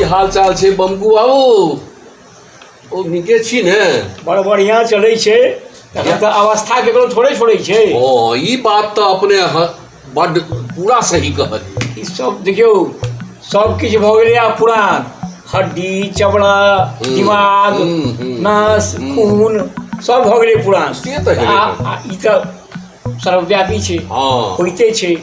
हाल चाल छै बमकू बाबू? ओ नीके छी ने? बड़ बढ़िया चलै छै। तखन तऽ अवस्था केकरो थोड़े छोड़ै छै। ई बात तऽ अपने बड्ड पूरा सही कहलियै। ई सब देखियौ, सब किछु भऽ गेलै आब पुरान। हड्डी चमड़ा दिमाग नस खून सब भऽ गेलै पुरान। से तऽ ई तऽ सर्वव्यापी छै, होइते छै।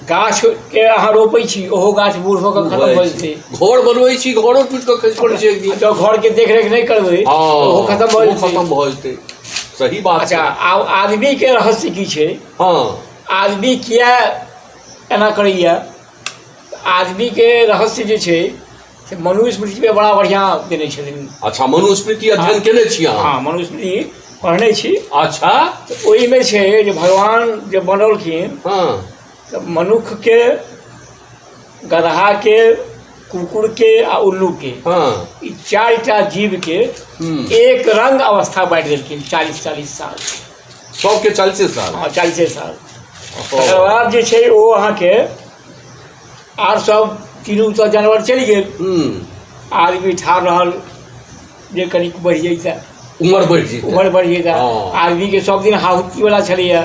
गाछ के अहाँ रोपै छी, ओहो गाछ बूढ़ होकर खत्म भऽ जेतै। घर बनबै छी, घरो टूटि कऽ खसि पड़ै छै एक दिन। जब घर के देखरेख नहीं करबै ओहो खत्म भऽ जेतै। सही बात। अच्छा, आब आदमी के रहस्य की छै? आदमी किया एना करैया? आदमी के रहस्य जे छै से मनुस्मृति पे बड़ा बढ़िया देने छथिन। अच्छा, मनुस्मृति अध्ययन केने छी अहाँ? हाँ, मनुस्मृति पढ़ने छी। अच्छा, तो ओहिमे छै जे भगवान जब बनलखिन तो मनुख के, गदहा के, कुकुर के आ उल्लू के, ई चारिटा जीव के एक रंग अवस्था बांटि देलखिन। 40-40 साल सबके 40 साल। हाँ, 40 साल। तकर बाद जे छै ओ अहाँके आर सब तीनू तो जानवर चलि गेल। आदमी ठाढ़ रहल जे कनिक बढ़ि जैता, उम्र बढ़ि जैता। आदमी के सब दिन हाहुती वाला छलैया।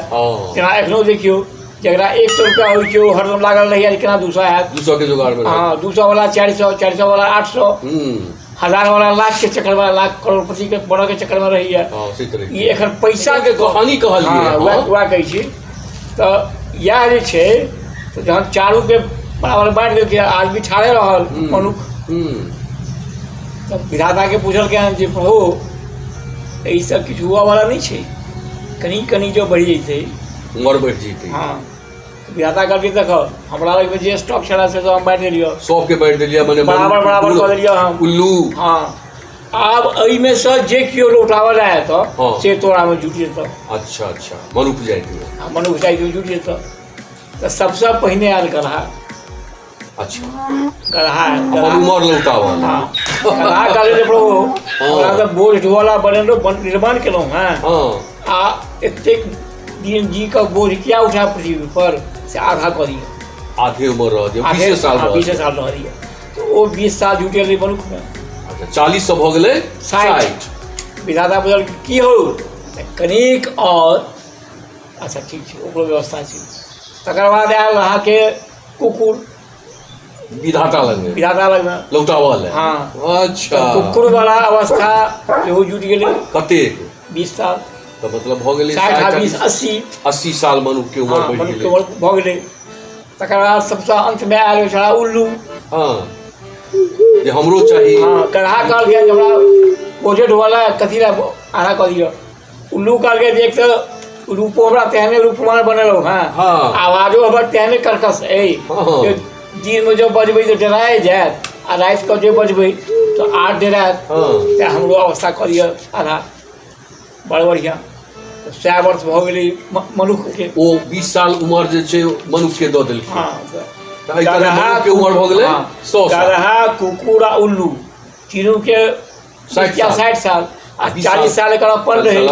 जेना एखनो देखियो, जकरा 100 रुपया होइ छै ओ हरदम लागल रहैया केना 200 हैत। 200 के जुगाड़ में। हाँ, 200 वाला 400, 400 वाला 800, 1000 वाला लाख के चक्कर में, लाख करोड़पति के बनऽ के चक्कर में रहैया। ई एखन पैसा के कहानी कहलियै। वएह कहै छी। तऽ इएह जे छै, तो जहन चारू के बराबर बांटि देलकै, आदमी ठाढ़े रहल मनुख। तब विधाता के पूछलकै जे प्रभु ई सब किछु हुआ वाला नहीं छै, कनी कनी जो बढ़ि जैतै, उम्र बढ़ि जैतै। हाँ, विधाता कहलकै देखो हमरा लग में जे स्टॉक छला से तो हम बांटि देलियो, सबके बांटि देलिया, माने बराबर कऽ देलियो हम। उल्लू। हाँ, आब एहिमे से जे केओ लौटावल है तो से तोरा में जुटि जेतौ। अच्छा, मनुख जाति में जुटि जेतौ। तो सबसे पहिने आयल गदहा। अच्छा, गदहा उमर लौटावल। गदहा कहले प्रभु हमरा तो बोझ ढोला निर्माण केलहुँ हैं, आ एतेक दिन जी का बोझ क्या उठा पृथ्वी पर से आधा कऽ दिया। आधे उम्र रह दिया, 20 साल रह दिया। तो वो 20 साल जुटे रही मनुख में। 40 सब हो गए 60। विधाता बुझल की हो कनिक और। अच्छा ठीक है, ओकरो व्यवस्था छै। तकर बाद आयल अहाँके कुकुर। विधाता लग में लौटावल है। हाँ, अच्छा। कुकुर वाला अवस्था सेहो जुटि गेलै। कतेक? 20 साल। तो मतलब भऽ गेलै 80 साल मनुख के उम्र बढ़ि गेलै। भऽ गेलै। तकर बाद सबसे अंत में आयल छला उल्लू। जे हमरो चाही। गदहा कहल गया जे हमरा बोझे ढोला कथी ला आधा कऽ दिअ। उल्लू कहल गया देख तो रूपो हमरा तेहने रूपमान बनेलहुँ हैं, आवाजो हमर तेहने कर्कश है। दिन में जब बजबै तो डराए जायत, आ राति कऽ जे बजबै तो आर डरायत। तो हमरो अवस्था कऽ दिअ आधा। बड़ बढ़िया। 100 वर्ष भऽ गेलै मनुख के। ओ 20 साल उम्र जे छै मनुख के दऽ देलखिन। गदहा के उम्र भऽ गेलै 100 साल। गदहा, कुकुर आ उल्लू तीनू के 60 साल आ 40 साल एकर अपन रहे।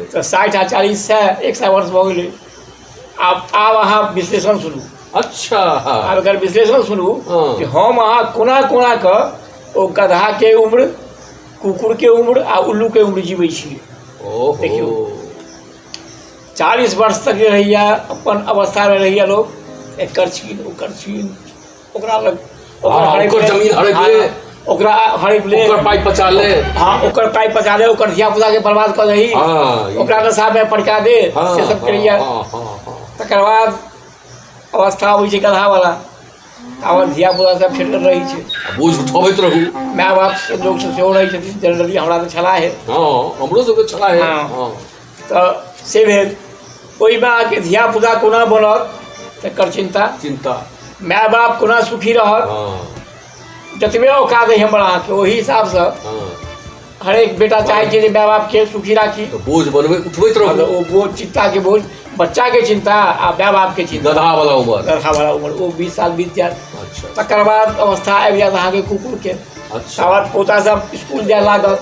तो 60 आ 40 से 100 वर्ष भऽ गेलै। आब अहाँ विश्लेषण सुनू। अच्छा, आब एकर विश्लेषण सुनू कि हम अहाँ कोना कोना कऽ ओ गदहा के उम्र, कुकुर के उम्र आ उल्लू के उम्र जीबै छी। देखियो 40 वर्ष तक रहैया अपन अवस्था में रहैया लोग, एकर छीन ओकर छीन, ओकरा लग ओकर जमीन हड़प ले, ओकरा हड़प ले, ओकर पाई पचा ले। हाँ, ओकर पाई पचा ले, ओकर धिया पुता के बर्बाद कर दही, ओकरा नशा में पड़का दे, से सब करैया। तकर बाद अवस्था होइ छै गदहा वाला, आब धिया पुता सब फेर रही छै, बोझ उठबैत रहू। माय बाप से लोग सब सेहो रहै छथिन, जनरली हमरा तऽ छला है। हमरो सबके छला है। तऽ से भेल। ओहिमे अहाँके धिया पुता कोना बनत तकर चिंता, माय बाप कोना सुखी रहत, जतबे औकात है हमर अहाँके ओहि हिसाब से हरेक बेटा चाहे छै जे माय बाप के सुखी राखी। बोझ बनबै उठबैत रहू। ओ बोझ, चिंता के बोझ, बच्चा के चिंता आ माय बाप के चिंता। गदहा वाला उम्र वो 20 साल बीत जाए। तकर बाद अवस्था आबि जायत अहाँके कुकुर के। पोता सब स्कूल जाए लागत,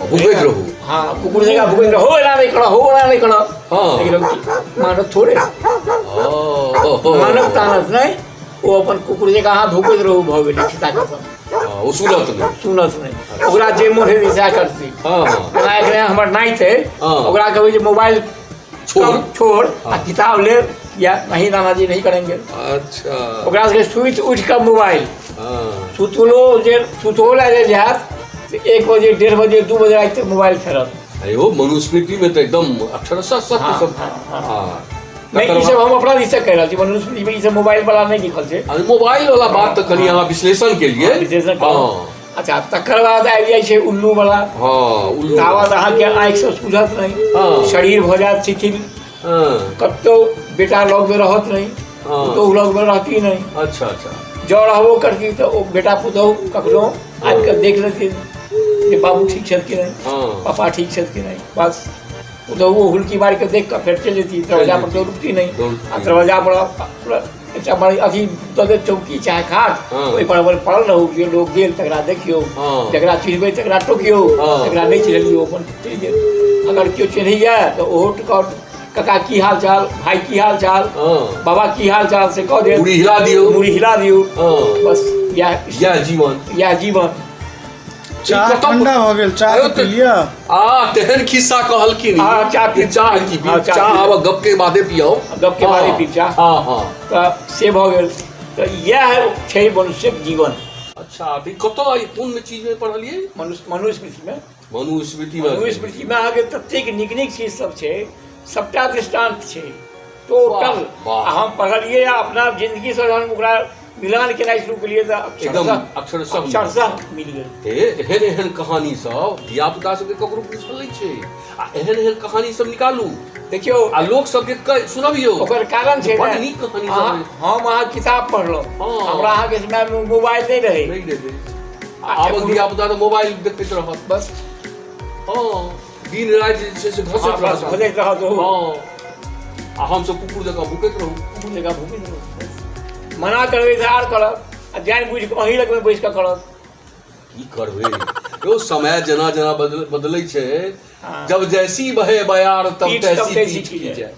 भूखैत रहू। हाँ, कुकुर जगह भूखैत रहो, एना नहीं करो, हो एना नहीं करो। लेकिन मानव थोड़े, मानव तानस नहीं, वो अपन कुकुर जगह भूखैत रहू भऽ गेलै। वो सुनत नहीं। सुनत नहीं, ओकरा जे मोन है वैसा करती। हाँ जेना एकरे हमर नाइत है, हाँ। ओकरा कहबै जे मोबाइल छोड़ हाँ। किताब ले, या नहीं नाना जी नहीं करेंगे। अच्छा ओकरा से सुइत उठ कर मोबाइल, हाँ सुतलो लगे जात 1 बजे 1:30 बजे 2 बजे रात तक मोबाइल खेलत। अयो मनुस्मृति में तो एकदम अक्षरशः सत्य हाँ, सब। हाँ, हाँ नहीं ई सब हम अपना दिशा कह रहा छी, मनुस्मृति में ई सब मोबाइल वाला नहीं लिखल छै। अरे मोबाइल वाला बात तो कनी यहाँ विश्लेषण के लिए। विशेषण हाँ अच्छा, तकर बाद आबि जाइ छै उल्लू वाला। हाँ उल्लू तावत अहाँके आँखि से सुझत नहीं, हाँ। शरीर भऽ जायत शिथिल, हाँ कतौ बेटा लग में रहत नहीं, हाँ। पुतहु लग में रहती नहीं। अच्छा अच्छा जँ रहबो करती तो ओ बेटा पुतहु कखनो आबि कऽ देख लेथिन जे बाबू ठीक छथि कि नहीं, हाँ पापा ठीक छथि कि नहीं। बस पुतहु वो हुल्की मारि कऽ देख कऽ फेर चलि जेती, दरवाजा पर तो रुकती नहीं। आ दरवाजा पर एकटा बड़ी अथी दऽ देत चौकी चाहे खाट, हाँ। ओहि पर पड़ल रहू, जे लोग गेल तकरा देखियौ, हाँ। जकरा चिन्हबै तकरा टोकियौ, हाँ। जकरा नहीं चिन्हलियौ अपन चलि गेल। अगर केओ चिन्हैया तो ओहो टोकत, काका की हाल चाल, भाई की हाल चाल, हाँ बाबा की हाल चाल से कह देत, मुड़ी हिला दियो। मुड़ी हिला दियौ। हाँ बस यह जीवन। यह जीवन। चाह ठंडा हो गेल, चाह आयो पी लिया। तेहन खिस्सा कहलखिन। हाँ, चाह पी- चाह की पी, हाँ, चाह चाह पी। अब गप के बादे पियो। गप के बादे पी चाह। हाँ हाँ तऽ से भऽ गेल। तऽ इएह छै मनुष्यक जीवन। अच्छा तो कतौ कोन चीज में पढ़लिए? मनुस्मृति में। मनुस्मृति में। मनुस्मृति में अहाँके ततेक नीक नीक चीज सब छै, सबटा दृष्टांत छै टोटल। वाह। हम पढ़लियै आ अपना जिंदगी से जहन ओकरा मिलान केनाइ शुरू केलियै तऽ एकदम अक्षरशः मिल गेल। एहन एहन कहानी सब धिया पुता सबके ककरो पूछल नहीं छै, आ एहन एहन कहानी सब निकालू, देखियो आ लोग सबके सुनबियो। ओकर कारण छै बड़ ने, नीक कहानी सब है। हम अहाँ किताब पढ़लहुँ, हाँ। हमरा अहाँके समय में मोबाइल नहीं रहे। नहीं देबे आब धिया पुता तो मोबाइल देखैत रहत। बस हाँ दिन रात जे छै से घसैत रहत। भजैत रहत ओ। हाँ आ हम सब कुकुर जकाँ भूकैत रहू। कुकुर जकाँ भूकैत रहत। मना करबै तऽ आर करत, आ जानि बुझि कऽ अहीं लगमे बैस कऽ करत। की करबै यो समय जना जना बदलै छै। हाँ। जब जैसी बहे बयार तब पीठ तैसी तैसी पीठ की की जाए। जाए।